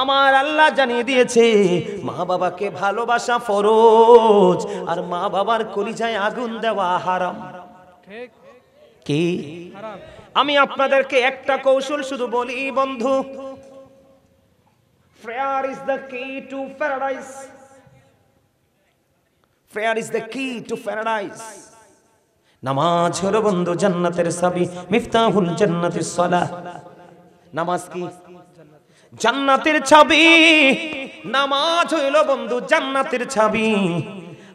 আমার আল্লাহ জানিয়ে দিয়েছে মা বাবাকে ভালোবাসা ফরজ, আর মা বাবার কলিজায় আগুন দেওয়া হারাম। ঠিক কি হারাম। আমি আপনাদেরকে একটা কৌশল শুধু বলি বন্ধু, prayer is the key to paradise. Prayer is the key to paradise. নামাজ হলো বন্ধু জান্নাতের চাবি, মিফতাহুল জান্নাতিস সালাহ। নামাজ কি? জান্নাতের চাবি। নামাজ হইল বন্ধু জান্নাতের চাবি,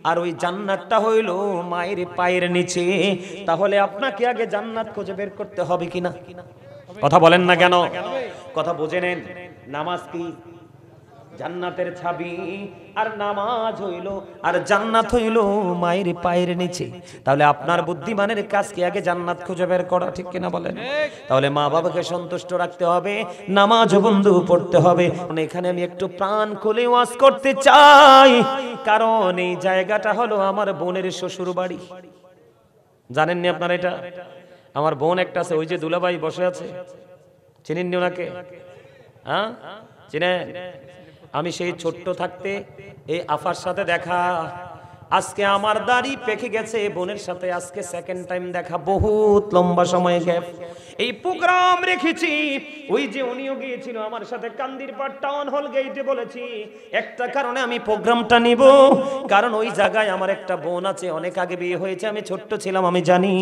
আর ওই জান্নাতটা হইল মায়ের পায়ের নিচে। তাহলে আপনাকে আগে জান্নাত খুঁজে বের করতে হবে কিনা? কথা বলেন না কেন? কথা বুঝে নেন। নামাজ কি? জান্নাতের চাবি। আর নামাজ হইল, আর জান্নাত হইল মায়ের পায়ের নিচে। তাহলে আপনার বুদ্ধিমানের কাজ কি আগে জান্নাত খুঁজে বের করা, ঠিক কিনা বলেন? তাহলে মা বাবাকে সন্তুষ্ট রাখতে হবে, নামাজ বন্ধু পড়তে হবে। এখানে আমি একটু প্রাণ খুলে ওয়াজ করতে চাই, কারণ এই জায়গাটা হলো আমার বোনের শ্বশুর বাড়ি। জানেননি আপনারা এটা? আমার বোন একটা আছে, ওই যে দুলাভাই বসে আছে, চিনেননি ওনাকে? হ্যাঁ চিনেন? আমি সেই ছোট্ট থাকতে এই আফার সাথে দেখা, আজকে আমার দাড়ি পেকে গেছে, বোনের সাথে আজকে সেকেন্ড টাইম দেখা, বহুত লম্বা সময় গ্যাপ। এই প্রোগ্রাম রেখেছি, ওই যে উনিও গিয়েছিল আমার সাথে কান্দিরপাড় টাউন হল গেটে। বলেছি একটা কারণে আমি প্রোগ্রামটা নিব, কারণ ওই জায়গায় আমার একটা বোন আছে, অনেক আগে বিয়ে হয়েছে, আমি ছোট্ট ছিলাম, আমি জানি।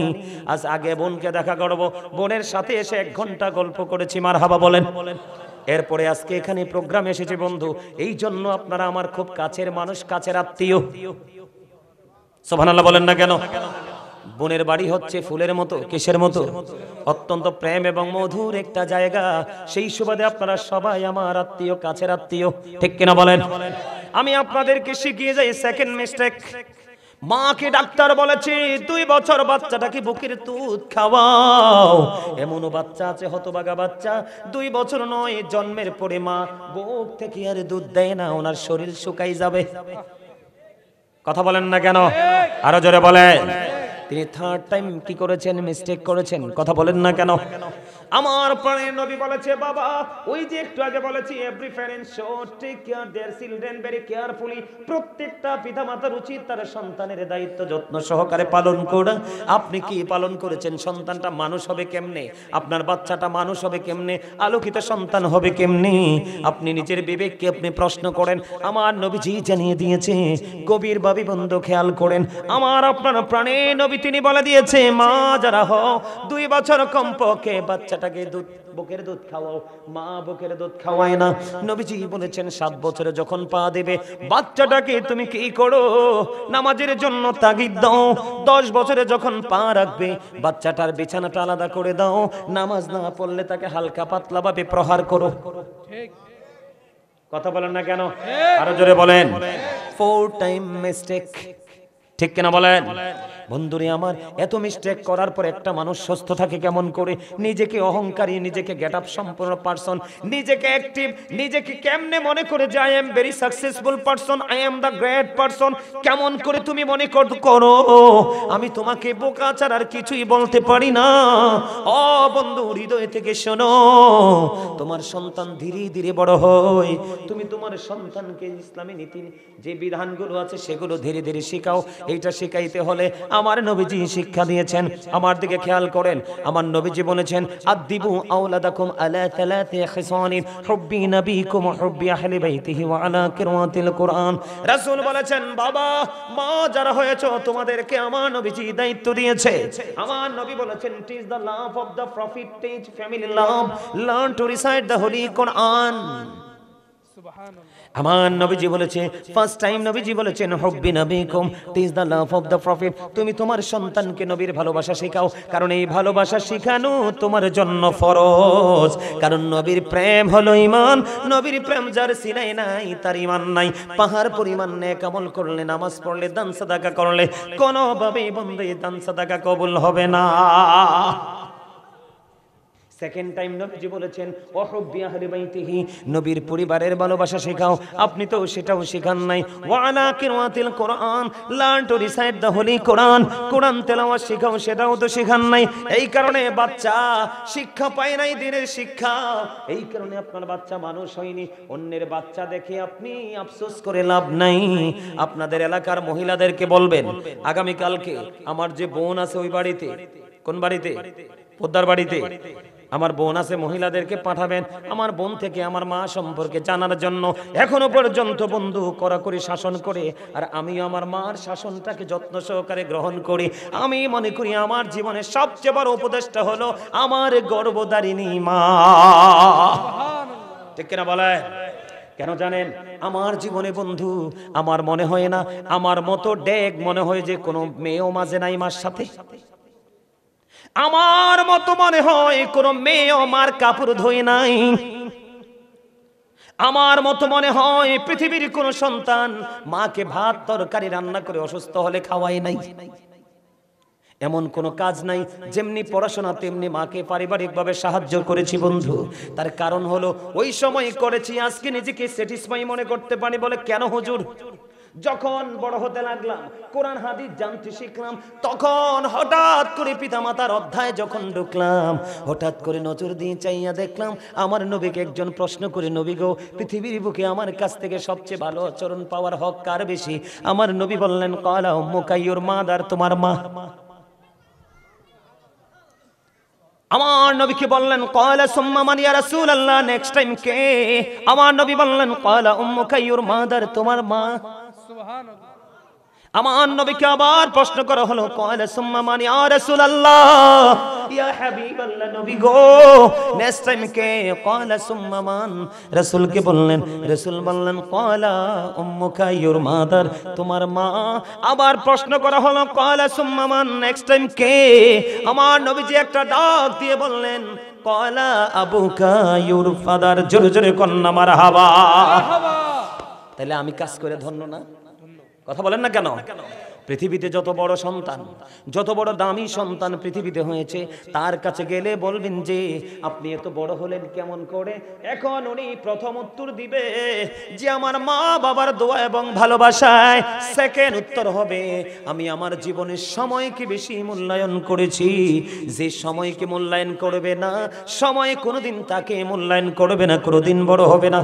আজ আগে বোনকে দেখা করব, বোনের সাথে এসে 1 ঘন্টা গল্প করেছি। মারহাবা বলেন। এরপরে আজকে এখানে প্রোগ্রাম এসেছে বন্ধু, এই জন্য আপনারা আমার খুব কাছের মানুষ, কাছের আত্মীয়। সুবহানাল্লাহ বলেন না কেন? বোনের বাড়ি হচ্ছে ফুলের মতো, কিসের মতো? অত্যন্ত প্রেম এবং মধুর একটা জায়গা। সেই সুবাদে আপনারা সবাই আমার আত্মীয়, কাছের আত্মীয়, ঠিক কিনা বলেন? আমি আপনাদেরকে শিখিয়ে যাই সেকেন্ড মিস্টেক। মাকে ডাক্তার বলেছে 2 বছর বাচ্চাটাকে বুকের দুধ খাওয়াও। এমনও বাচ্চা আছে হতভাগা বাচ্চা, 2 বছর নয়, জন্মের পরে মা বুক থেকে আর দুধ দেয় না, ওনার শরীর শুকাই যাবে। কথা বলেন না কেন? আরো জোরে বলেন। তিনি 3rd টাইম কি করেছেন? মিস্টেক করেছেন। কথা বলেন না কেন? আমার প্রাণের নবী বলেছে, বাবা ওই যে একটু আগে বলেছি, every parent should take care their children very carefully. প্রত্যেকটা পিতামাতার উচিত তার সন্তানের দায়িত্ব যত্ন সহকারে পালন করা। আপনি কি পালন করেছেন? সন্তানটা মানুষ হবে কেমনে? আপনার বাচ্চাটা মানুষ হবে কেমনে? আলোকিত সন্তান হবে কেমনে? আপনি নিজের বিবেককে আপনি প্রশ্ন করেন। আমার নবীজি জানিয়ে দিয়েছে, গভীরভাবে বন্ধু খেয়াল করেন। আমার আপনার প্রাণের নবী তিনি বলে দিয়েছে, মা যারা হও 2 বছর কমপক্ষে বাচ্চাটাকে দুধ, বুকের দুধ খাওয়াও। মা বুকের দুধ খাওয়ায় না। নবীজি বলেছেন 7 বছরে যখন পা দেবে, বাচ্চাটাকে তুমি কি করো? নামাজের জন্য তাগিদ দাও। 10 বছরে যখন পা রাখবে, বাচ্চাটার বিছানাটা আলাদা করে দাও। নামাজ না পড়লে তাকে হালকা পাতলা ভাবে প্রহার করো। ঠিক কথা বলেন না কেন? আরো জোরে বলেন। 4 টাইম মিস্টেক, ঠিক কিনা বলেন? বন্ধুরে আমার, এত মিস্টেক করার পর একটা মানুষ সুস্থ থাকে কেমন করে? নিজেকে অহংকারী, নিজেকে গেট আপ সম্পূর্ণ পারসন, নিজেকে অ্যাক্টিভ, নিজেকে কেমনে মনে করে যে I am very successful person, I am the great person. কেমন করে তুমি মনে করো আমি তোমাকে বোকা ছাড়া আর কিছুই বলতে পারি না? ও বন্ধু, হৃদয় থেকে শোনো, তোমার সন্তান ধীরে ধীরে বড় হয়। তুমি তোমার সন্তানকে ইসলামী নীতি যে বিধানগুলো আছে সেগুলো ধীরে ধীরে শেখাও। এইটা শেখাইতে হলে আমার নবীজি শিক্ষা দিয়েছেন। আমার দিকে খেয়াল করেন, আমার নবীজি বলেছেন, আদিবু আওলাদাকুম আলা 3 খিসানিন হুব্বি নবীকুম হুব্বি আহলি বাইতিহি ওয়া আলা কিরাতিল কুরআন। রাসূল বলেছেন, বাবা মা যারা হয়েছে তোমাদেরকে আমার নবীজি দায়িত্ব দিয়েছে। আমার নবী বলেছেন, teach the love of the prophet, teach family love, learn to recite the holy Quran. সুবহানাল্লাহ। আমার নবীজি বলেছে, ফার্স্ট টাইম নবীজি বলেছেন, হুব্বি নবীকুম teach the love of the prophet. তুমি তোমার সন্তানকে নবীর ভালোবাসা শেখাও, কারণ এই ভালোবাসা শেখানো তোমার জন্য ফরজ। কারণ নবীর প্রেম হলো ঈমান। নবীর প্রেম যার সিনায় নাই তার ঈমান নাই। পাহাড় পরিমাণ নেক আমল করলে, নামাজ পড়লে, দান সাদাকা করলে, কোনোভাবেই বন্ধু দান সাদাকা কবুল হবে না। সেকেন্ড টাইম নবীজি বলেছেন ওয়াহুব্বি আহলি বাইতিহি, নবীর পরিবারের ভালোবাসা শেখাও। আপনি তো সেটাও শেখান নাই। ওয়া আলা কিরাতিল Quran, learn to recite the holy Quran, Quran তেলাওয়াত শেখাও, সেটাও তো শেখান নাই। এই কারণে বাচ্চা শিক্ষা পায় নাই, দিনের শিক্ষা। এই কারণে আপনার বাচ্চা মানুষ হয়নি। অন্যের বাচ্চা দেখে আপনি আফসোস করে লাভ নাই। আপনাদের এলাকার মহিলাদেরকে বলবেন, আগামীকালকে আমার যে বোন আছে ওই বাড়িতে, কোন বাড়িতে? পোদ্দার বাড়িতে আমার বোন আছে, মহিলাদেরকে পাঠাবেন আমার বোন থেকে আমার মা সম্পর্কে জানার জন্য। এখনো পর্যন্ত বন্ধু কড়াকড়ি শাসন করে, আর আমিও আমার মার শাসনটাকে যত্ন সহকারে গ্রহণ করি। আমি মনে করি আমার জীবনের সবচেয়ে বড় উপদেশটা হলো আমার গর্ভধারিণী মা। ঠিক কিনা বলে? কেন জানেন? আমার জীবনে বন্ধু আমার মনে হয় না আমার মতো ডেক মনে হয় যে কোনো মেয়েও মাঝে নাই মার সাথে। আমার মতো মনে হয় কোন মেয়েও মার কাপড় ধোয় নাই। আমার মতো মনে হয় পৃথিবীর কোন সন্তান মাকে ভাত তরকারি রান্না করে অসুস্থ হলে খাওয়াই নাই। এমন কোন কাজ নাই। যেমনি পড়াশোনা তেমনি মাকে পারিবারিকভাবে সাহায্য করেছি বন্ধু। তার কারণ হলো ওই সময় করেছি, আজকে নিজেকে স্যাটিসফাই মনে করতে পারি বলে। কেন হুজুর? যখন বড় হতে লাগলাম, কোরআন হাদিস জানতে শিখলাম, তখন হঠাৎ করে পিতামাতার অধ্যায়ে যখন ঢুকলাম, হঠাৎ করে নজর দিয়ে চাইয়া দেখলাম আমার নবীকে একজন প্রশ্ন করে, নবী গো, পৃথিবীর বুকে আমার কাছ থেকে সবচেয়ে ভালো আচরণ পাওয়ার হক কার বেশি? আমার নবী বললেন, ক্বালা উম্মুকা ইউর মাদার, তোমার মা। আমার নবীকে বললেন, ক্বালা সুম্মা মান ইয়া রাসূলুল্লাহ, নেক্সট টাইম কে? আমার নবী বললেন, ক্বালা উম্মুকা ইউর মাদার, তোমার মা। সুবহানাল্লাহ। আমার নবীকে আবার প্রশ্ন করা হলো, ক্বালা সুম্মা মান ইয়া রাসূলুল্লাহ, ইয়া হাবিবাল্লাহ, নবী গো, নেক্সট টাইম কে? ক্বালা সুম্মা মান। রাসূলকে বললেন, রাসূল বললেন, ক্বালা উম্মুকা ইউর মাদার, তোমার মা। আবার প্রশ্ন করা হলো, ক্বালা সুম্মা মান, নেক্সট টাইম কে? আমার নবীজি একটা ডাক দিয়ে বললেন, ক্বালা আবুকা ইউর ফাদার। জোরে জোরে কন্যা মারহাবা। তাহলে আমি কাজ করে ধন্য না? কথা বলেন না কেন? পৃথিবীতে যত বড় সন্তান, যত বড় দামি সন্তান পৃথিবীতে হয়েছে, তার কাছে গেলে বলবেন যে আপনি এত বড় হলেন কেমন করে? এখন উনি প্রথম উত্তর দিবে যে আমার মা বাবার দোয়া এবং ভালোবাসায়। সেকেন্ড উত্তর হবে আমি আমার জীবনের সময়কে বেশি মূল্যায়ন করেছি। যে সময়কে মূল্যায়ন করবে না, সময় কোনোদিন তাকে মূল্যায়ন করবে না, কোনোদিন বড় হবে না।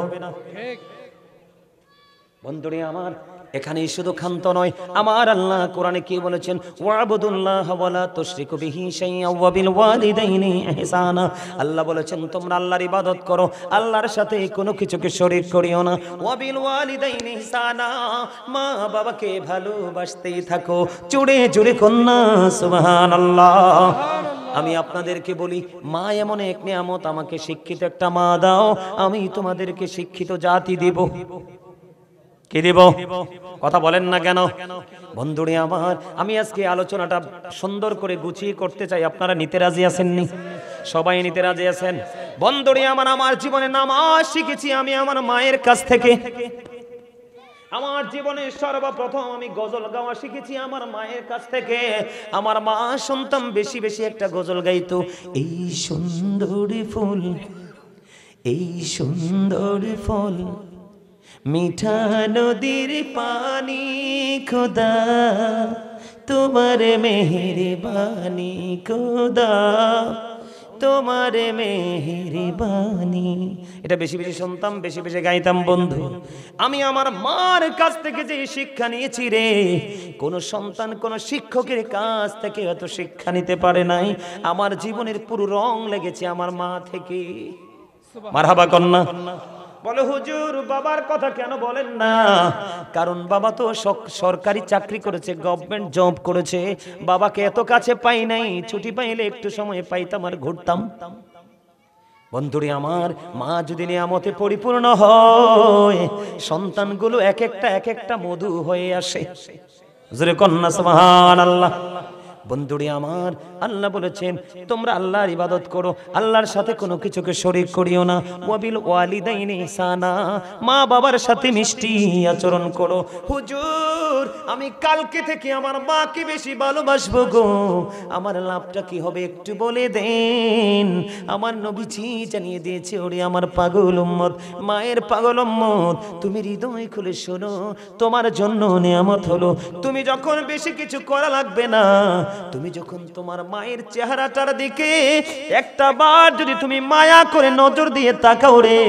বন্ধুরে আমার, এখানেই শুধু ক্ষান্ত নয়, আমার আল্লাহ কোরআনে কি বলেছেন? ওয়াবুদুল্লাহ ওয়ালা তুশরিকু বিহি শাইআ ওয়া বিল ওয়ালিদাইনি ইহসানা। আল্লাহ বলেছেন তোমরা আল্লাহর ইবাদত করো, আল্লাহর সাথে কোনো কিছুকে শরীক করিও না। ওয়া বিল ওয়ালিদাইনি ইহসানা, মা বাবাকে ভালোবাসতেই থাকো। জুড়ে জুড়ে কন্যা সুবহানাল্লাহ। আমি আপনাদেরকে বলি, মা এমন এক নিয়ামত, আমাকে শিক্ষিত একটা মা দাও, আমি তোমাদেরকে শিক্ষিত জাতি দেব। কি দেব? কথা বলেন না কেন? বন্ধুরে আমার, আমি আজকে আলোচনাটা সুন্দর করে গুছিয়ে করতে চাই। আপনারা নিতে রাজি আছেননি? সবাই নিতে রাজি আছেন? বন্ধুরে আমার, আমার জীবনে নামাজ শিখেছি আমি আমার মায়ের কাছ থেকে। আমার জীবনে সর্বপ্রথম আমি গজল গাওয়া শিখেছি আমার মায়ের কাছ থেকে। আমার মা শুনতাম বেশি বেশি একটা গজল গাইতো, এই সুন্দর ফুল, এই সুন্দর ফল, মিঠা নদীর পানি, খোদা তোমার মেহেরবানি, খোদা তোমার মেহেরবানি। এটা বেশি বেশি শুনতাম, বেশি বেশি গাইতাম। বন্ধু, আমি আমার মার কাছ থেকে যে শিক্ষা নিয়েছি রে, কোন সন্তান কোন শিক্ষকের কাছ থেকে এত শিক্ষা নিতে পারে নাই। আমার জীবনের পুরো রং লেগেছে আমার মা থেকে। মারহাবা কন্যা। বলে হুজুর বাবার কথা কেন বলেন না? কারণ বাবা তো সরকারি চাকরি করেছে, গভর্নমেন্ট জব করেছে। বাবাকে এত কাছে পাই নাই, ছুটি পাইলে একটু সময় পাইতাম আর ঘুরতাম। বন্ধুরে আমার, মা যদি নিয়ামতে পরিপূর্ণ হয়, সন্তানগুলো এক একটা মধু হয়ে আসে। হুজুরে কন্যা সুবহানাল্লাহ। বন্ধুরে আমার, আল্লাহ বলেছেন তোমরা আল্লাহর ইবাদত করো, আল্লাহর সাথে কোনো কিছুকে শরীক করিও না। ওয়াবিল ওয়ালিদাইনি ইহসানা, মা বাবার সাথে মিষ্টি আচরণ করো। হুজুর হুজুর আমি কালকে থেকে আমার মাকে বেশি ভালোবাসবো গো, আমার লাভটা কি হবে একটু বলে দেন। আমার নবীজি জানিয়ে দিয়েছে, ওরে আমার পাগল উম্মত, মায়ের পাগল উম্মত, তুমি হৃদয় খুলে শোনো, তোমার জন্য নিয়ামত হলো তুমি যখন বেশি কিছু করা লাগবে না, তুমি যখন তোমার মায়ের চেহারাটার দিকে একটা বার যদি তুমি মায়া করে নজর দিয়ে তাকাও রে,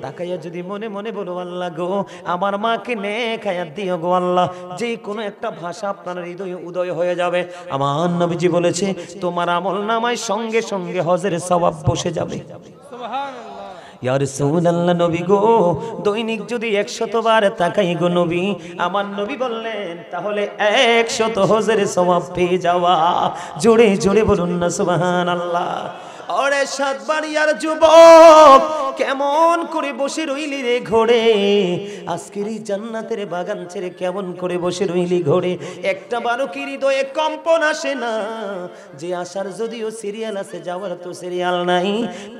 তাকাইয়া যদি মনে মনে বলো আল্লাহ গো আমার মাকে নেক হায়াত দিও গো আল্লাহ, যে কোনো একটা ভাষা আপনার হৃদয়ে উদয় হয়ে যাবে। আমার নবীজি বলেছে তোমার আমল নামায় সঙ্গে সঙ্গে হজের সওয়াব বসে যাবে। সুবহানাল্লাহ। ইয়া রাসূলুল্লাহ, নবী গো দৈনিক যদি 100 বার তাকাই গো নবী, আমার নবী বললেন তাহলে 100 হজের সওয়াব পেয়ে যাওয়া। জোরে জোরে বলুন না সুবহানাল্লাহ। ওরে সাতবাড়িয়ার যুবক কেমন করে বসে রইলি রে ঘোড়ে, আজকের এই জান্নাতের বাগান ছেড়ে কেমন করে বসে রইলি ঘোড়ে, একটা বারো কি হৃদয়ে কম্পন আসে না যে আসার যদিও সিরিয়াল আছে যাওয়ার তো সিরিয়াল নাই।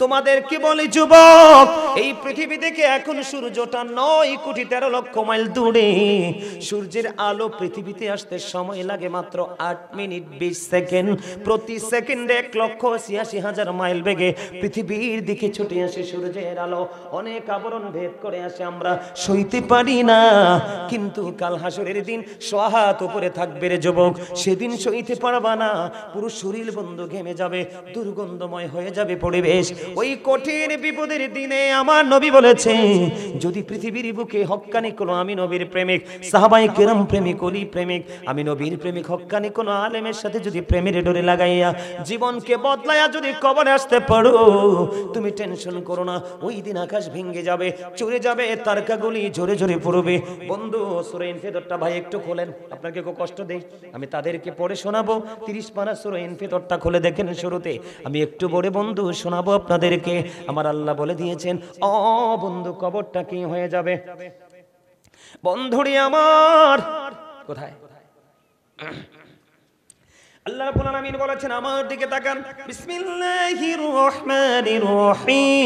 তোমাদেরকে বলি যুবক, এই পৃথিবী থেকে এখন সূর্যটা 9,13,00,000 মাইল দূরে, সূর্যের আলো পৃথিবীতে আসতে সময় লাগে মাত্র 8 মিনিট 20 সেকেন্ড, প্রতি সেকেন্ডে 1,86,000 মাইল বেগে পৃথিবীর দিকে ছুটে আসে সূর্যের আলো, অনেক আবরণ ভেদ করে আসে, আমরা সইতে পারি না। কিন্তু কাল হাসরের দিন সোহাত উপরে থাকবে রে যুবক, সেদিন সইতে পারবা না, পুরো শরীর বন্ধ ঘেমে যাবে, দুর্গন্ধময় হয়ে যাবে পরিবেশ। ওই কঠিন বিপদের দিনে আমার নবী বলেছে যদি পৃথিবীর বুকে হক্কানি কোনো আমি নবীর প্রেমিক সাহাবায়ে কেরাম প্রেমিক ওলি প্রেমিক আমি নবীর প্রেমিক হক্কানি কোনো আলেমের সাথে যদি প্রেমের ডোরে লাগাইয়া জীবনকে বদলাইয়া যদি কবরে আসতে পারো, তুমি টেনশন করো না, ওই দিন আকাশ ভেঙে যাবে, চলে যাবে, তারকাগুলি জোরে জোরে পড়বে। বন্ধু সূরা ইনফিতরটা ভাই একটু খোলেন, আপনাকে খুব কষ্ট দেই, আমি তাদেরকে পড়ে শোনাবো। 30 পারা সূরা ইনফিতরটা খুলে দেখেন, শুরুতে আমি একটু বড় বন্ধু শোনাবো আপনাদেরকে। আমার আল্লাহ বলে দিয়েছেন ও বন্ধু কবরটা কি হয়ে যাবে। বন্ধুরি আমার কোথায়, আল্লাহ রাব্বুল আলামিন বলেছেন আমার দিকে তাকান, বিসমিল্লাহির রহমানির রহিম।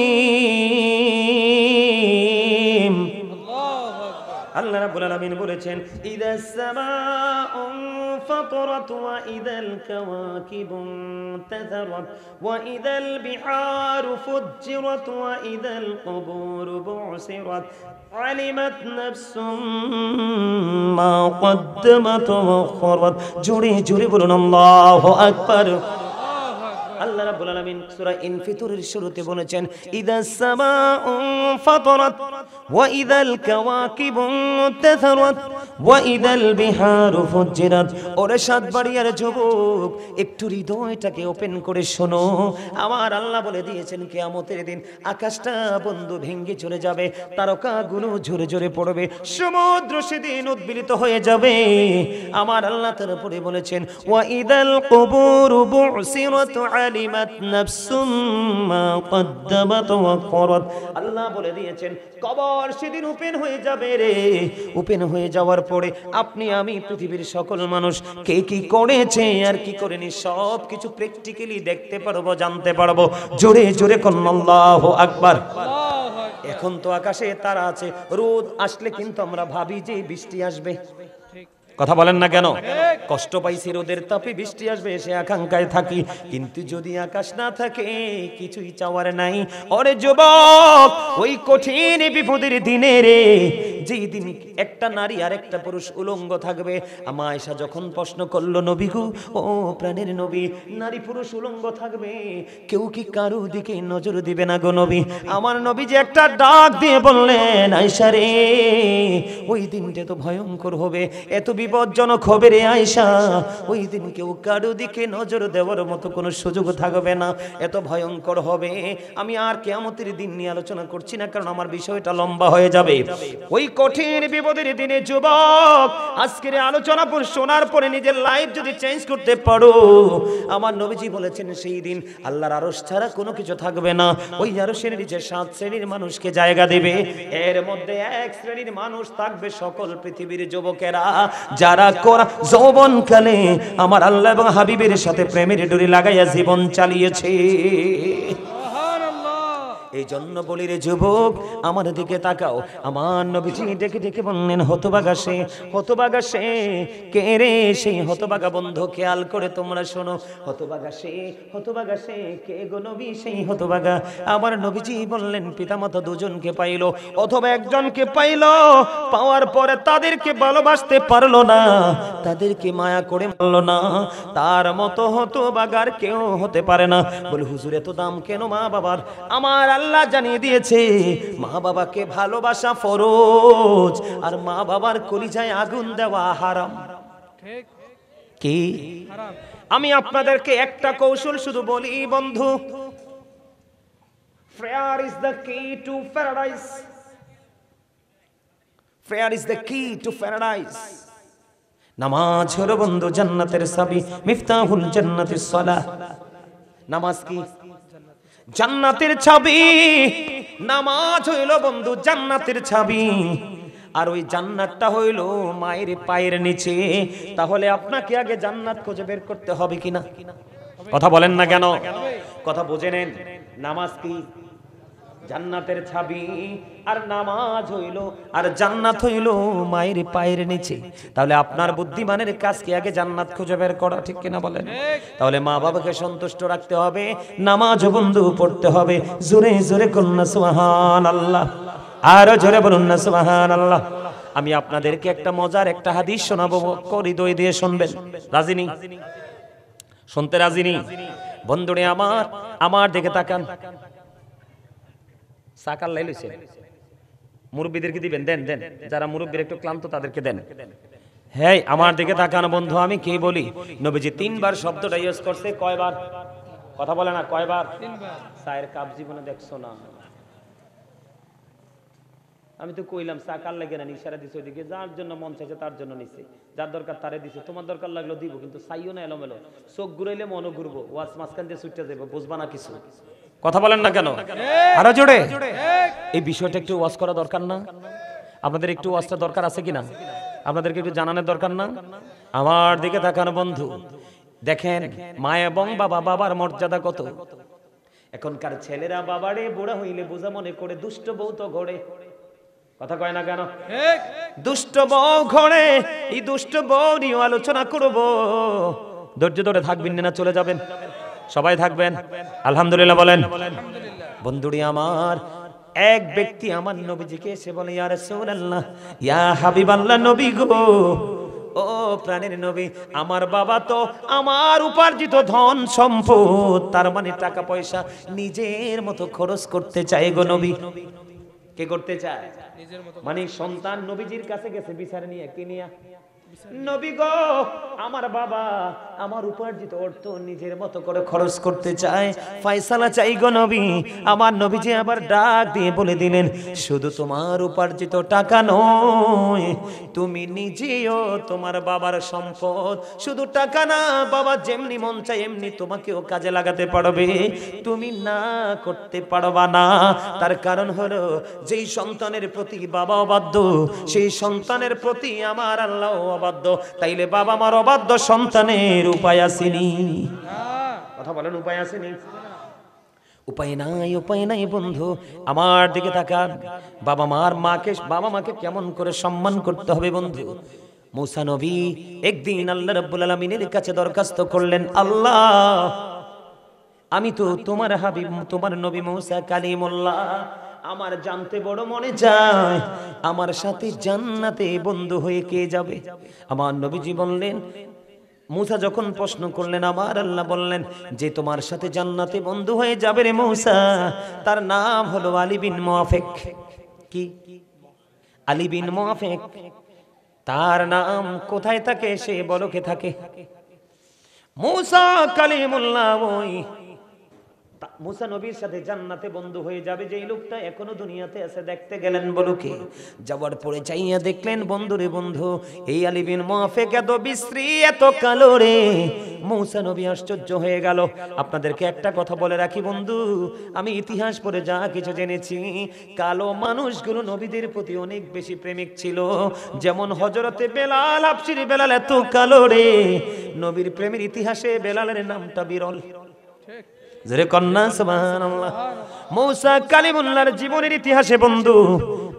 আল্লাহ রাব্বুল আলামিন বলেছেন ইদাস সামাউ ফাতারাত ওয়া ইদাল কাওয়াকিবু তাযারাত ওয়া ইদাল বিহারু ফুজ্জিরাত ওয়া ইদাল কুবুরু বু'সিরাত আলিমাত নাফসুম মা কদ্দামাত ওয়া আখখারাত। জোরে জোরে বলুন আল্লাহু আকবার। আল্লাহ রাব্বুল আলামিন সূরা ইনফিতরের শুরুতে বলেছেন ইদাস সামাউ ফাতারাত ওয়া ইদাল কাওয়াকিবু তাযারাত ওয়া ইদাল বিহারু ফুজ্জিরাত। ওরে সাতবাড়িয়ার যুবক একটু হৃদয়টাকে ওপেন করে শোনো, আমার আল্লাহ বলে দিয়েছেন কিয়ামতের দিন আকাশটা বন্ধু ভেঙে চলে যাবে, তারকাগুলো ঝরে ঝরে পড়বে, সমুদ্র সেদিন উদ্বেলিত হয়ে যাবে। আমার আল্লাহ তার উপরে বলেছেন ওয়া ইদাল কুবুরু বু'সিরাত আলিমাত নাফসুম মা কদ্দামাত ওয়া আখখারাত। আল্লাহ বলে দিয়েছেন কবর সেদিন ওপেন হয়ে যাবে রে, ওপেন হয়ে যাওয়ার পরে আপনি আমি পৃথিবীর সকল মানুষ কে কি করেছে আর কি করেনি সব কিছু প্র্যাকটিক্যালি দেখতে পারবো, জানতে পারবো। জোরে জোরে কোন আল্লাহু আকবার। এখন তো আকাশে তারা আছে, রোদ আসলে কিন্তু আমরা ভাবি যে বৃষ্টি আসবে, কথা বলেন না কেন? কষ্ট পাইছি রোদের তাপে বৃষ্টি আসবে সে আকাঙ্ক্ষায় থাকি, কিন্তু যদি আকাশ না থাকে কিছুই চাওয়ার নাই। ওরে যুবক ওই কঠিন বিপদের দিনে রে, যেই দিন একটা নারী আর একটা পুরুষ উলঙ্গ থাকবে, আমা আয়েশা যখন প্রশ্ন করলো নবী গো ও প্রাণের নবী, নারী পুরুষ উলঙ্গ থাকবে কেউ কি কারো দিকে নজর দিবে না গো নবী? আমার নবী যে একটা ডাক দিয়ে বললেন আয়েশা রে ওই দিনটা তো ভয়ঙ্কর হবে, এত বিপজ্জনক হবে রে আয়েশা, ওই দিন কেউ কারো দিকে নজর দেওয়ার মতো কোনো সুযোগ থাকবে না, এত ভয়ঙ্কর হবে। আমি আর কিয়ামতের দিন নিয়ে আলোচনা করছি না, কারণ আমার বিষয়টা লম্বা হয়ে যাবে। ওই কঠিন বিপদের দিনে যুবক আজকের আলোচনা পর শোনার পরে নিজের লাইফ যদি চেঞ্জ করতে পারো, আমার নবীজি বলেছেন সেই দিন আল্লাহর আরশ ছাড়া কোনো কিছু থাকবে না, ওই আরশের নিচে 7 শ্রেণীর মানুষকে জায়গা দেবে, এর মধ্যে 1 শ্রেণীর মানুষ থাকবে সকল পৃথিবীর যুবকেরা যারা যৌবনকালে আমার আল্লাহ এবং হাবিবের সাথে প্রেমের ডোরি লাগাইয়া জীবন চালিয়েছে। এই জন্য বলি রে যুবক, আমার দিকে তাকাও। আমার নবীজি ডেকে ডেকে বললেন, হতভাগা সে, হতভাগা সে। কে রে সেই হতভাগা বন্ধু? খেয়াল করে তোমরা শোনো। হতভাগা সে, হতভাগা সে। কে গো নবী সেই হতভাগা? আমার নবীজি বললেন, পিতামাতা দুজনকে পাইলো অথবা একজনকে পাইলো, পাওয়ার পরে তাদেরকে ভালোবাসতে পারলো না, তাদেরকে মায়া করে মারলো না। তার মতো হতভাগার কেউ হতে পারে না। বলে হুজুর এত দাম কেন মা বাবার? আমার আল্লাহ জানিয়ে দিয়েছে মা বাবাকে ভালোবাসা ফরজ, আর মা বাবার কলিজায় আগুন দেওয়া হারাম। ঠিক কি? হারাম। আমি আপনাদেরকে একটা কৌশল শুধু বলি বন্ধু। Prayer is the key to paradise. Prayer is the key to paradise. নামাজ হলো বন্ধু জান্নাতের চাবি, মিফতাহুল জান্নাতিস সালাহ। নামাজ কি? জান্নাতের চাবি। নামাজ হইল বন্ধু জান্নাতের চাবি। আর ওই জান্নাতটা হইল মায়ের পায়ের নিচে। তাহলে আপনাকে আগে জান্নাত খুঁজে বের করতে হবে কিনা? কথা বলেন না কেন? কথা বুঝে নেন। নামাজ কি? জান্নাতের চাবি। আর নামাজ হইল, আর জান্নাত হইল মায়ের পায়ের নিচে। তাহলে আপনার বুদ্ধিমানের কাজ কি আগে জান্নাত খুঁজে বের করা, ঠিক কিনা বলেন? তাহলে মা বাবাকে সন্তুষ্ট রাখতে হবে, নামাজ বন্ধু পড়তে হবে। জোরে জোরে কন্যা সুবহানাল্লাহ, আরো জোরে বলুন না সুবহানাল্লাহ। আমি আপনাদেরকে একটা মজার একটা হাদিস শোনাবো, হৃদয় দিয়ে শুনবেন। রাজিনী? শুনতে রাজিনী? বন্ধুরে আমার, আমার দিকে তাকান। সাকার লাইলছে মুরব্বীদেরকে দিবেন, দেন দেন। যারা মুরব্বীর একটু ক্লান্ত তাদেরকে দেন। হ্যাঁ, আমার দিকে তাকানো বন্ধু। আমি কি বলি? নবীজি 3 বার শব্দটা ইউজ করছে। কয়বার? কথা বলে না, কয়বার? 3 বার। চায়ের কাপ জীবনে দেখছো না? আমি তো কইলাম সাকার লাগে না, ইশারা দিছে ওইদিকে। যার জন্য মন চাইছে তার জন্য নিছে, যার দরকার তারে দিছে। তোমার দরকার লাগলো দিব, কিন্তু চাইও না এলোমেলো। চোখ ঘুরাইলে মনও ঘুরবো, ওয়াজ মাঝখান দিয়ে ছুটতে যাবো, বুঝবা না কিছু। কথা বলেন না কেন? আরো জোরে। এই বিষয়টা একটু ওয়াজ করা দরকার না? আপনাদের একটু ওয়াজটা দরকার আছে কিনা? আপনাদেরকে একটু জানানোর দরকার না? আমার দিকে তাকানো বন্ধু, দেখেন মা এবং বাবা, বাবার মর্যাদা কত। এখনকার ছেলেরা বাবারে বুড়া হইলে বোঝা মনে করে দুষ্ট বউ তো ঘরে। কথা কয় না কেন? ঠিক। দুষ্ট বউ ঘরে। এই দুষ্ট বউ নিয়ে আলোচনা করব। ধৈর্য ধরে থাকবেন না চলে যাবেন? সবাই থাকবেন? আলহামদুলিল্লাহ বলেন। আলহামদুলিল্লাহ। বন্ধুরি আমার, এক ব্যক্তি আমার নবীজিকে এসে বলে, ইয়া রাসূলুল্লাহ, ইয়া হাবিবাল্লাহ, নবী গো, ও প্রাণের নবী, আমার বাবা তো আমার উপার্জিত ধন সম্পদ, তার মানে টাকা পয়সা নিজের মতো খরচ করতে চায় গো নবী। কে করতে চায়? নিজের মতো। মানে সন্তান নবীজির কাছে গেছে বিচার নিয়ে, কি নিয়ে? নবী গো, আমার বাবা আমার উপার্জিত অর্থ নিজের মতো করে খরচ করতে চায়, ফয়সালা চাই গো নবী। আমার নবীজি আবার ডাক দিয়ে বলে দিলেন, শুধু তোমার উপার্জিত টাকা নয়, তুমি নিজেও তোমার বাবার সম্পদ। শুধু টাকা না, বাবা যেমনি মন চায় এমনি তোমাকেও কাজে লাগাতে পারবে, তুমি না করতে পারবা না। তার কারণ হলো, যেই সন্তানের প্রতি বাবা অবাধ্য, সেই সন্তানের প্রতি আমার আল্লাহ অবাধ্য। তাইলে বাবা মার অবাধ্য সন্তানের উপায় আসেনি। কথা বলেন, উপায় আসেনি? উপায় নাই, উপায় নাই বন্ধু। আমার দিকে তাকান। বাবা মাকে কেমন করে সম্মান করতে হবে বন্ধু। মুসা নবী একদিন আল্লাহ রাব্বুল আলামিনের কাছে দরখাস্ত করলেন, আল্লাহ, আমি তো তোমার হাবিব, তোমার নবী মুসা কালিমুল্লাহ, আমার জানতে বড় মনে চায় আমার সাথে জান্নাতে বন্ধু হয়ে কে যাবে। আমার নবীজি বললেন, মুসা যখন প্রশ্ন করলেন, আমার আল্লাহ বললেন যে তোমার সাথে জান্নাতে বন্ধু হয়ে যাবে রে মুসা, তার নাম হলো আলী বিন মুআফিক। কি? আলী বিন মুআফিক। তার নাম কোথায় থাকে? সে বলকে থাকে। মুসা কালিমুল্লাহ ওই মুসা নবীর সাথে জান্নাতে বন্ধু হয়ে যাবে যেই লোকটা এখনো দুনিয়াতে আছে, দেখতে গেলেন বলকে। যাওয়ার পরে চাইয়া দেখলেন, বন্ধু রে বন্ধু, এই আলী বিন মুআফিক এত বিশ্রী, এত কালো রে। মুসা নবী আশ্চর্য হয়ে গেল। আপনাদেরকে একটা কথা বলে রাখি বন্ধু, আমি ইতিহাস পড়ে যা কিছু জেনেছি, কালো মানুষগুলো নবীদের প্রতি অনেক বেশি প্রেমিক ছিল। যেমন হযরতে বেলাল, হাবশীর বেলাল এত কালো রে, নবীর প্রেমের ইতিহাসে বেলালের নামটা বিরল। ঠিক। জোরে কন্যা সুবহানাল্লাহ। মূসা কালিমুল্লাহর জীবনের ইতিহাসে বন্ধু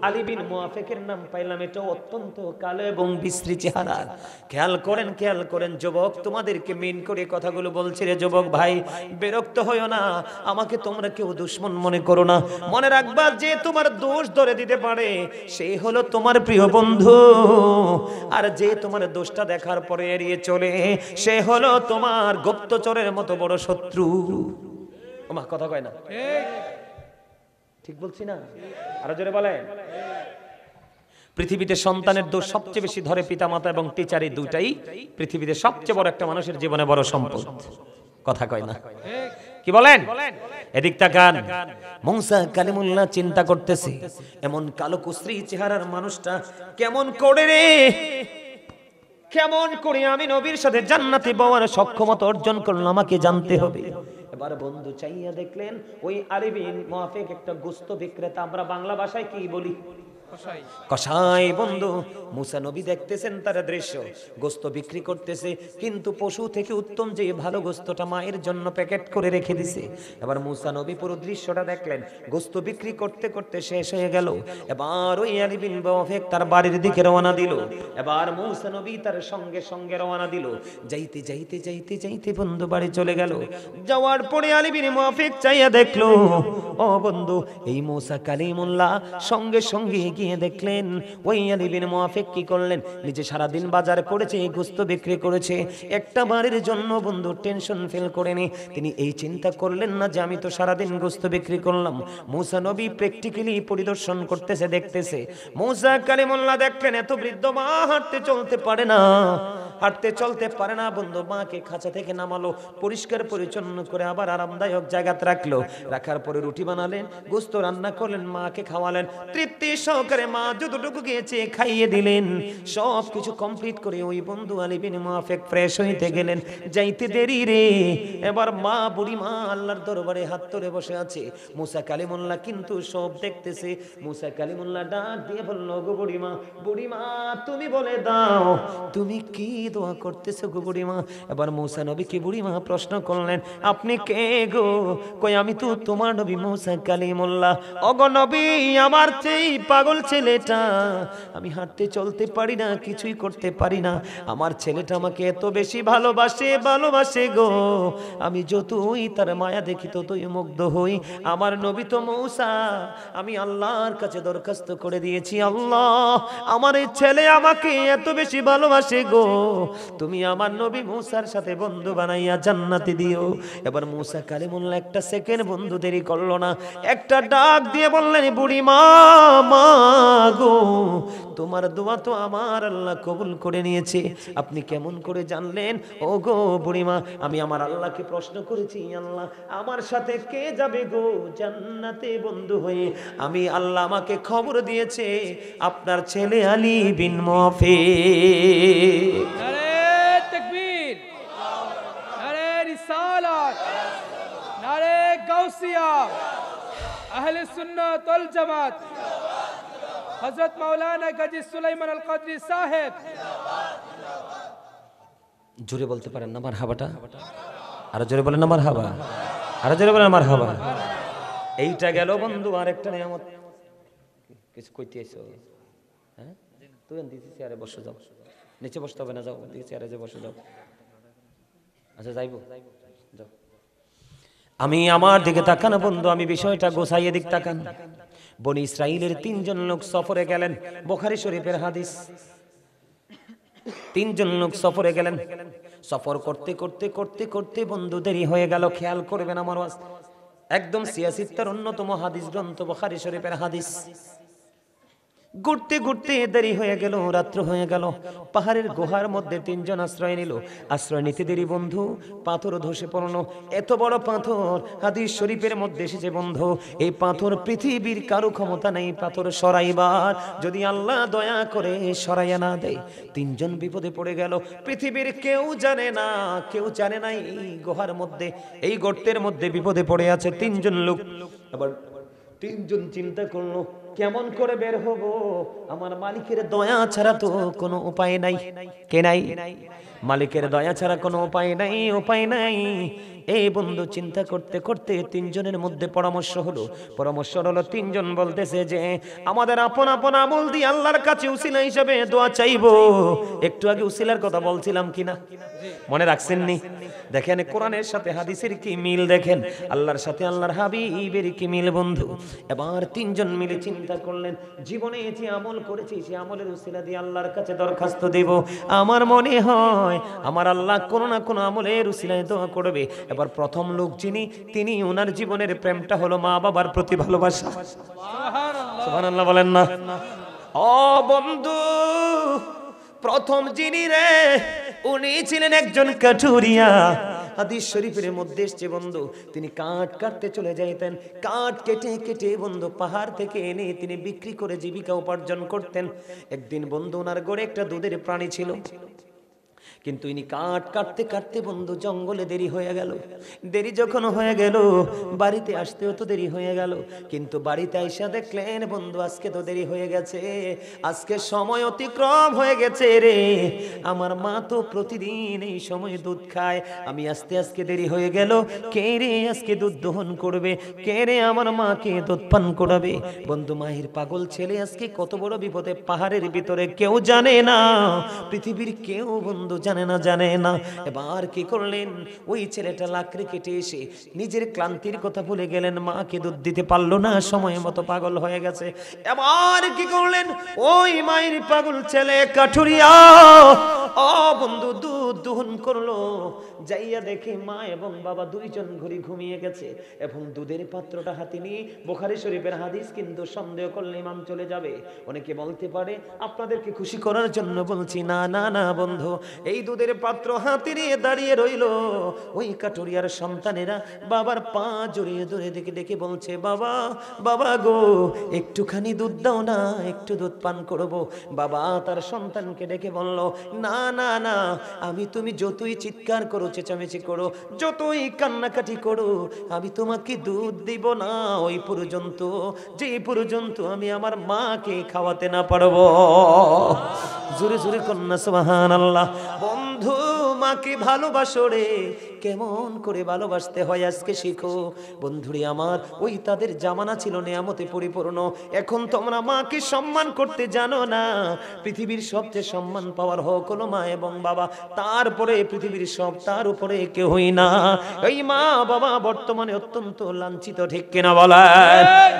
আলী বিন মুআফিকের নাম পাইলাম, এটা অত্যন্ত কালো এবং বিশ্রী চেহারা। খেয়াল করেন যুবক, তোমাদেরকে মেন করে কথাগুলো বলছি রে যুবক ভাই, বিরক্ত হইও না, আমাকে তোমরা কেউ দুশমন মনে করো না। মনে রাখবা, যে তোমার দোষ ধরে দিতে পারে সে হলো তোমার প্রিয় বন্ধু, আর যে তোমার দোষটা দেখার পরে এড়িয়ে চলে সে হলো তোমার গুপ্তচরের মতো বড় শত্রু। ওমা, কথা কয় না, ঠিক বলছি না? আরো জোরে বলেন। পৃথিবীতে সন্তানের দোষ সবচেয়ে বেশি ধরে পিতামাতা এবং টিচার, এই দুইটাই পৃথিবীতে সবচেয়ে বড় একটা মানুষের জীবনে বড় সম্পদ। কথা কয় না, কি বলেন? এদিক তাকান। মূসা কালিমুল্লাহ চিন্তা করতেছে, এমন কালো কুশ্রী চেহারার মানুষটা কেমন করে আমি নবীর সাথে জান্নাতে যাওয়ার সক্ষমতা অর্জন করলাম, আমাকে জানতে হবে। এবার বন্ধু চাইয়া দেখলেন, ওই আলী বিন মুআফিক একটা গোশত বিক্রেতা, আমরা বাংলা ভাষায় কি বলি? কসাই। বন্ধু, মূসা নবী দেখতেছেন তার দৃশ্য, গোশত বিক্রি করতেছে, কিন্তু পশু থেকে উত্তম যে ভালো গোশতটা মায়ের জন্য প্যাকেট করে রেখে দিছে। এবার মূসা নবী পুরো দৃশ্যটা দেখলেন, গোশত বিক্রি করতে করতে শেষ হয়ে গেল। এবার ওই আলী বিন মুআফিক তার বাড়ির দিকে রওনা দিল। এবার মূসা নবী তার সঙ্গে সঙ্গে রওনা দিল। যাইতে বন্ধু বাড়ি চলে গেল। যাওয়ার পরে আলী বিন মুআফিক চাইয়া দেখলো, ও বন্ধু, এই মূসা কালিমুল্লাহ সঙ্গে সঙ্গে গিয়ে দেখলেন ওই আলী বিন মুআফিক কি করলেন, নিজে সারাদিন বাজার করেছে, গোশত বিক্রি করেছে, একটা বাড়ির জন্য বন্ধু টেনশন ফিল করেনি। তিনি এই চিন্তা করলেন না যে আমি তো সারাদিন গোশত বিক্রি করলাম। মূসা নবী প্র্যাকটিক্যালি পরিদর্শন করতেছে, দেখতেছে। মূসা কালিমুল্লাহ দেখলেন এত বৃদ্ধ মা হাঁটতে চলতে পারে না বন্ধু। মাকে খাঁচা থেকে নামালো, পরিষ্কার পরিচ্ছন্ন করে আবার আরামদায়ক জায়গাতে রাখলো। রাখার পরে রুটি বানালেন, গোশত রান্না করলেন, মাকে খাওয়ালেন, তৃপ্তি সহকারে মা যতটুকু গিয়েছে খাইয়ে দিলেন। সব কিছু কমপ্লিট করে ওই বন্ধু আলী বিন মুআফিক ফ্রেশ হইতে গেলেন। যাইতে দেরি রে। এবার বুড়ি মা আল্লাহর দরবারে হাত ধরে বসে আছে। মূসা কালিমুল্লাহ কিন্তু সব দেখতেছে। মূসা কালিমুল্লাহ ডাক দিয়ে বলল, গো বুড়ি মা, তুমি বলে দাও তুমি কি দোয়া করতেছো গো বুড়ি মা? এবার মূসা নবীকে বুড়ি মা প্রশ্ন করলেন, আপনি কে গো? কই, আমি তো তোমার নবী মূসা কালিমুল্লাহ। ওগো নবী, আমার চেয়ে পাগল ছেলেটা, আমি হাঁটতে চলতে পারি না, কিছুই করতে পারি না। আমার ছেলেটা আমাকে এত বেশি ভালোবাসে গো, আমি যতই তার মায়া দেখি ততই মুগ্ধ হই। আমার নবী তো মূসা, আমি আল্লাহর কাছে দরখাস্ত করে দিয়েছি, আল্লাহ আমার এই ছেলে আমাকে এত বেশি ভালোবাসে গো, তুমি আমার নবী মূসার সাথে বন্ধু বানাইয়া জান্নাতে দিও। এবার মূসা কালিমুল্লাহ একটা সেকেন্ড বন্ধু দেরি করলো না, একটা ডাক দিয়ে বললেন, বুড়ি মা গো, তোমার দোয়া তো আমার আল্লাহ কবুল করে নিয়েছে। আপনি কেমন করে জানলেন? ও গো বুড়িমা, আমি আমার আল্লাহকে প্রশ্ন করেছি, আল্লাহ আমার সাথে কে যাবে গো জান্নাতে বন্ধু হয়ে? আমি আল্লাহ আমাকে খবর দিয়েছে আপনার ছেলে আলী বিন মুআফিক। নারে তাকবীর, নারে রিসালাত, নারে গাউসিয়া, আহলে সুন্নাত ওয়াল জামাত, হযরত মাওলানা গাজী সুলাইমান আল কাদরি সাহেব। জোরে বলতে পারেন না মারহাবাটা? আরো জোরে বলেন না মারহাবা, আরো জোরে বলেন মারহাবা। এইটা গেল বন্ধু আরেকটা নিয়ামত। কিছু কইতে আইছো? হ্যাঁ, তুই দিছি চেয়ারে বসে যাও, নিচে বসতে হবে না, যাও দিছি চেয়ারে যে বসে যাও। আচ্ছা যাইবো, যাও। আমি আমার দিকে তাকান বন্ধু, আমি বিষয়টা গোছাইয়ে দিক তাকান। বনি ইসরাইলের 3 জন লোক সফরে গেলেন, বুখারী শরীফের হাদিস। 3 জন লোক সফরে গেলেন, সফর করতে বন্ধু দেরি হয়ে গেল। খেয়াল করবেন আমার ওয়াজ, একদম সিয়াসিত্তার অন্যতম হাদিস গ্রন্থ বুখারী শরীফের হাদিস। ঘুরতে দেরি হয়ে গেল, রাত্র হয়ে গেল। পাহাড়ের গুহার মধ্যে 3 জন আশ্রয় নিল। আশ্রয় নিতে দেরি বন্ধু, পাথর ধসে পড়লো। এত বড় পাথর হাদিস শরীফের মধ্যে এসেছে বন্ধু, এই পাথর পৃথিবীর কারো ক্ষমতা নেই পাথর সরাইবার, যদি আল্লাহ দয়া করে সরাইয়া না দেয়। 3 জন বিপদে পড়ে গেল। পৃথিবীর কেউ জানে না এই গুহার মধ্যে, এই গর্তের মধ্যে বিপদে পড়ে আছে 3 জন লোক। আবার 3 জন চিন্তা করলো, কেমন করে বের হব? আমার মালিকের দয়া ছাড়া তো কোনো উপায় নাই। কে নাই? মালিকের দয়া ছাড়া কোনো উপায় নাই। এই বন্ধু চিন্তা করতে করতে তিনজনের মধ্যে পরামর্শ হলো। তিনজন বলতেছে যে আমাদের আপন আপন আমল দিয়ে আল্লাহর কাছে উসিলা হিসেবে দোয়া চাইবো। একটু আগে উসিলার কথা বলছিলাম কিনা, মনে রাখছেননি? দেখেন কোরআনের সাথে হাদিসের কি মিল, দেখেন আল্লাহর সাথে আল্লাহর হাবিবের কি মিল বন্ধু। এবার তিনজন মিলে চিন্তা করলেন, জীবনে যে আমল করেছি সে আমলের উসিলা দিয়ে আল্লাহর কাছে দরখাস্ত দেব। আমার মনে হয় আমার আল্লাহ কোনো না কোনো আমলের উসিলায় দোয়া করবে। এবার প্রথম লোক যিনি, তিনি ওনার জীবনের প্রেমটা হলো মা বাবার প্রতি ভালোবাসা। সুবহানাল্লাহ বলেন না? ও বন্ধু, প্রথম যিনি রে, উনি ছিলেন একজন কাঠুরিয়া। হাদিস শরীফের মধ্যে এসেছে বন্ধু, তিনি কাঠ কাটতে চলে যাইতেন। কাঠ কেটে কেটে বন্ধু পাহাড় থেকে এনে তিনি বিক্রি করে জীবিকা উপার্জন করতেন। একদিন বন্ধু ওনার ঘরে একটা দুধের প্রাণী ছিল, কিন্তু ইনি কাঠ কাটতে কাটতে বন্ধু জঙ্গলে দেরি হয়ে গেল। দেরি যখন হয়ে গেল, বাড়িতে আসতেও তো দেরি হয়ে গেল। কিন্তু বাড়িতে আইসা দেখলেন বন্ধু আজকে তো দেরি হয়ে গেছে, আজকে সময় অতিক্রম হয়ে গেছে রে। আমার মা তো প্রতিদিন এই সময় দুধ খায়, আমি আজকে দেরি হয়ে গেল। কে রে আজকে দুধ দহন করবে? কে রে আমার মাকে দুধ পান করাবে? বন্ধু মাহির পাগল ছেলে আজকে কত বড় বিপদে, পাহাড়ের ভিতরে কেউ জানে না, পৃথিবীর কেউ বন্ধু জানে না। এবার কি করলেন, ওই ছেলেটা লাকড়ি কেটে এসে নিজের ক্লান্তির কথা ভুলে গেলেন, মাকে দুধ দিতে পারলো না, সময় মতো পাগল হয়ে গেছে। এবার কি করলেন, ওই মায়ের পাগল ছেলে কাঠুরিয়া ও বন্ধু দুধ দহন করলো। যাইয়া দেখে মা এবং বাবা দুইজন ঘুমিয়ে গেছে এবং দুধের পাত্রটা হাতে নিয়ে, বুখারী শরীফের হাদিস, কিন্তু সন্দেহ করলে ইমাম চলে যাবে। অনেকে বলতে পারে আপনাদেরকে খুশি করার জন্য বলছি, না না না বন্ধু, এই দুধের পাত্র হাতে নিয়ে দাঁড়িয়ে রইল। ওই কাঠুরিয়ার সন্তানেরা বাবার পা জড়িয়ে ধরে দেখে দেখে বলছে, বাবা বাবা গো, একটুখানি দুধ দাও না, একটু দুধ পান করবো। বাবা তার সন্তানকে ডেকে বলল, না না না, আমি তুমি যতই চিৎকার করো, চেঁচামেচি করো, যতই কান্নাকাটি করো, আমি তোমাকে দুধ দিব না ওই পর্যন্ত, যে পর্যন্ত আমি আমার মাকে খাওয়াতে না পারবো। জোরে জোরে কন্যা সুবহানাল্লাহ। বন্ধু মাকে ভালোবাসো রে, কেমন করে ভালোবাসতে হয় আজকে শিখো। বন্ধুরে আমার, ওই তাদের জামানা ছিল নেয়ামতে পরিপূর্ণ। এখন তোমরা মাকে সম্মান করতে জানো না। পৃথিবীর সবচেয়ে সম্মান পাওয়ার হক হলো মা এবং বাবা, তারপরে পৃথিবীর সব, তার উপরে কেউই না। এই মা বাবা বর্তমানে অত্যন্ত লাঞ্ছিত, ঠিক কিনা বলেন?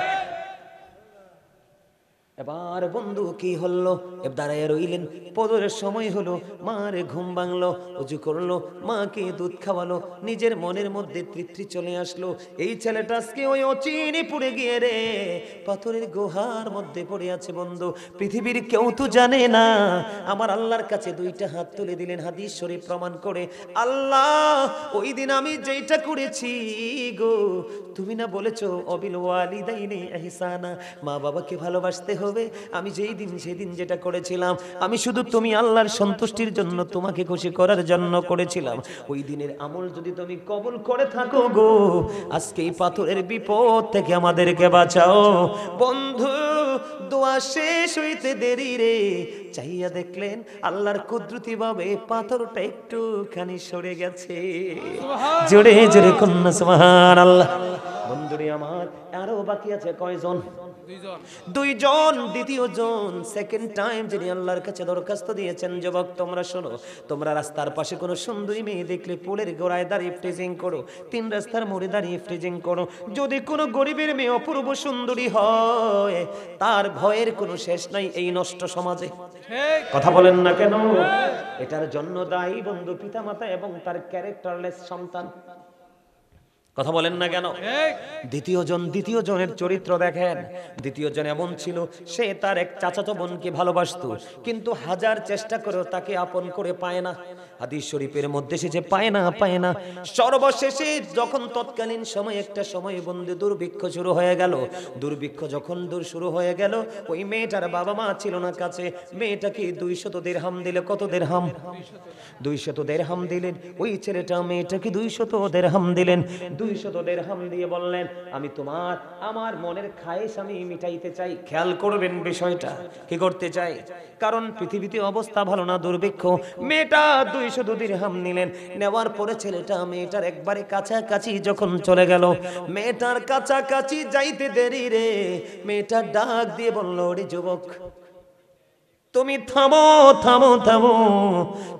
এবার বন্ধু কি হলো, দাঁড়ায় রইলেন। পদরের সময় হলো, মারে ঘুম ভাঙলো, উজু করলো, মাকে দুধ খাওয়ালো, নিজের মনের মধ্যে তৃপ্তি চলে আসলো। এই ছেলেটা আজকে ওই অচিনে পড়ে গিয়ে রে পাথরের গুহার মধ্যে পড়ে আছে বন্ধু। পৃথিবীর কেউ তো জানে না। আমার আল্লাহর কাছে দুইটা হাত তুলে দিলেন, হাদিস শরীফ প্রমাণ করে, আল্লাহ ওই দিন আমি যেইটা করেছি গো, তুমি না বলেছো অবিল ওয়ালিদাইনি ইহসানা, মা বাবাকে ভালোবাসতে হবে। আমি সেদিন যেটা করেছিলাম, আমি শুধু তুমি আল্লাহর সন্তুষ্টির জন্য, তোমাকে খুশি করার জন্য করেছিলাম। ওই দিনের আমল যদি তুমি কবুল করে থাকো গো, আজকে এই পাথরের বিপদ থেকে আমাদেরকে বাঁচাও। বন্ধু দোয়া শেষ হইতে দেরি রে, চাইয়া দেখলেন আল্লাহর কুদরতি ভাবে পাথরটা একটুখানি সরে গেছে। জোরে জোরে কন্যা সুবহানাল্লাহ। বন্ধুরে আমার, আরো বাকি আছে কয়জন? দুইজন। দ্বিতীয় জন, সেকেন্ড টাইম যিনি আল্লাহর কাছে দরখাস্ত দিয়েছেন। যুবক তোমরা শোনো, তোমরা রাস্তার পাশে কোনো সুন্দরী মেয়ে দেখলে পুলের গোড়ায় দাঁড়িয়ে ফ্রিজিং করো, তিন রাস্তার মোড়ে দাঁড়িয়ে ফ্রিজিং করো। যদি কোনো গরিবের মেয়ে অপূর্ব সুন্দরী হয়, তার ভয়ের কোনো শেষ নাই এই নষ্ট সমাজে। কথা বলেন না কেন? এটার জন্য দায়ী বন্ধু পিতামাতা এবং তার ক্যারেক্টারলেস সন্তান। কথা বলেন না কেন? দ্বিতীয় জনের চরিত্র দেখেন। দ্বিতীয় জন এমন ছিল, সে তার এক চাচাতো বোনকে ভালোবাসতো, কিন্তু হাজার চেষ্টা করেও তাকে আপন করে পায় না। হাদিস শরীফের মধ্যে সে যে পায় না। সর্বশেষে যখন তৎকালীন সময় একটা সময় বন্ধু দুর্ভিক্ষ শুরু হয়ে গেল। দুর্ভিক্ষ যখন শুরু হয়ে গেল, ওই মেয়েটার বাবা মা ছিল না কাছে। মেয়েটাকে 200 দিরহাম দিলে, কত দিরহাম? 200 দিরহাম দিলেন। ওই ছেলেটা মেয়েটাকে 200 দিরহাম দিলেন। 200 দিরহাম দিয়ে বললেন, আমি তোমার আমার মনের খায়েশ আমি মিটাইতে চাই। খেয়াল করবেন বিষয়টা, কি করতে চাই? কারণ পৃথিবীতে অবস্থা ভালো না, দুর্ভিক্ষ। মেয়েটা 200 দিরহাম নিলেন, নেওয়ার পরে ছেলেটা মেয়েটার একবারে কাছাকাছি যখন চলে গেল, মেয়েটার কাছাকাছি যাইতে দেরি রে, মেয়েটা ডাক দিয়ে বলল, ওরে যুবক, তুমি থামো থামো থামো,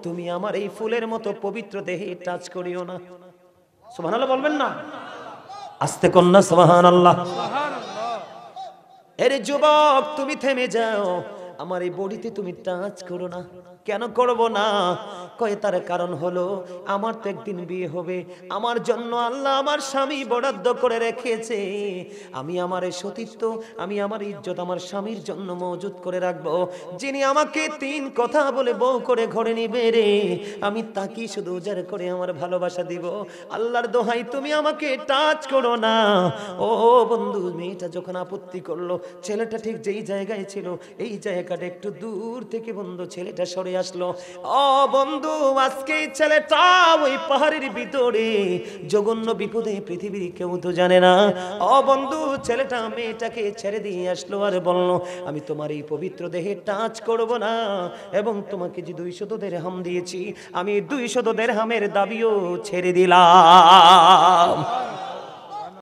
তুমি আমার এই ফুলের মতো পবিত্র দেহে টাচ করিও না। সুবহানাল্লাহ বলবেন না? আস্তে কন্যা সুবহানাল্লাহ। এরে যুবক, তুমি থেমে যাও, আমার এই বডিতে তুমি টাচ করো না। কেন করব না? কয় তার কারণ হলো, আমার তো একদিন বিয়ে হবে, আমার জন্য আল্লাহ আমার স্বামী বরাদ্দ করে রেখেছে, আমি আমার এই সতীত্ব, আমি আমার ইজ্জত আমার স্বামীর জন্য মজুদ করে রাখবো। যিনি আমাকে 3 কথা বলে বউ করে ঘরে নিবে রে, আমি তাকে শুধু উজাড় করে আমার ভালোবাসা দিব। আল্লাহর দোহাই, তুমি আমাকে টাচ করো না। ও বন্ধু, মেয়েটা যখন আপত্তি করলো, ছেলেটা ঠিক যেই জায়গায় ছিল এই জায়গাটা একটু দূর থেকে বন্ধু ছেলেটা সরে আসলো। ও বন্ধু, আজকে এই ছেলেটা ওই পাহাড়ের ভিতরে জঘন্য বিপদে, পৃথিবীর কেউ তো জানে না। ও বন্ধু, ছেলেটা মেয়েটাকে ছেড়ে দিয়ে আসলো আর বলল, আমি তোমার এই পবিত্র দেহে টাচ করব না, এবং তোমাকে যে 200 দিরহাম দিয়েছি, আমি 200 দিরহামের দাবিও ছেড়ে দিলাম।